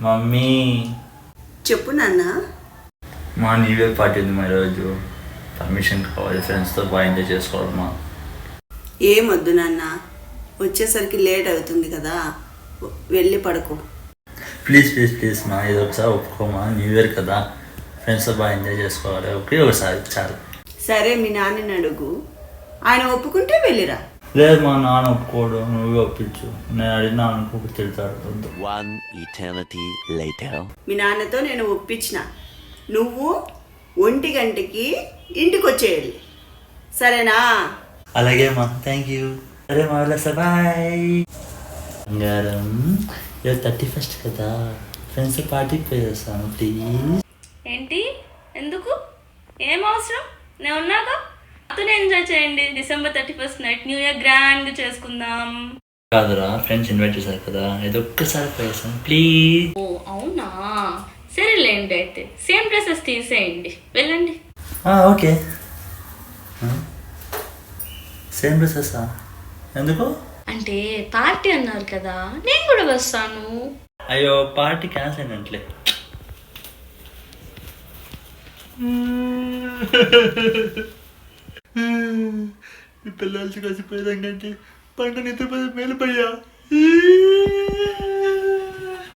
Mummy చెప్పు నాన్న. మా న్యూ ఇయర్ పార్టీ ఉంది మా రోజు. పర్మిషన్ కావాలి, ఫ్రెండ్స్తో బాగా ఎంజాయ్ చేసుకోవాలమ్మా. ఏమొద్దు నాన్న, వచ్చేసరికి లేట్ అవుతుంది కదా, వెళ్ళి పడుకో. ప్లీజ్ ప్లీజ్ ప్లీజ్ మా, ఇది ఒకసారి ఒప్పుకోమా. న్యూ ఇయర్ కదా, ఫ్రెండ్స్తో బాగా ఎంజాయ్ చేసుకోవాలి. ఒకే ఒకసారి చాలు. సరే మీ నాన్నని అడుగు, ఆయన ఒప్పుకుంటే వెళ్ళిరా. లేదు మా నాన్న ఒప్పుకోడు, నువ్వే ఒప్పించు. నేను అడిగినా అనుకో తిడతాడు. వద్దు. One eternity later. మీ నాన్నతో నేను ఒప్పించిన, నువ్వు 1 గంటకి ఇంటికి వచ్చేయాలి, సరేనా? అలాగే మా, థ్యాంక్ యూ. సరే మా, వెళ్ళా సార్, బాయ్. బంగారం, ఇవాళ 31st కదా, ఫ్రెండ్స్ పార్టీ పే చేస్తాను ప్లీజ్. ఏంటి? ఎందుకు? ఏం అవసరం? నేను ఉన్నాగా, అతను ఎంజాయ్ చేయండి. December 31st night new year గ్రాండ్గా చేసుకుందాం. కాదురా, ఫ్రెండ్స్ ఇన్వైట్ చేశారు కదా, ఇది ఒక్కసారి పే చేస్తాను ప్లీజ్. ఓ అవునా, సరేలేండి. అయితే సేమ్ డ్రెస్సెస్ తీసేయండి, వెళ్ళండి. ఓకే. సేమ్ డ్రెస్సెసా? ఎందుకు? అంటే పార్టీ అన్నారు కదా, నేను కూడా వస్తాను. అయ్యో, పార్టీ క్యాన్సిల్ అయినట్లే. ఈ పిల్లలకి కలిసిపోయేదాం కంటే పంట నిద్రపోతే మేలుపోయా.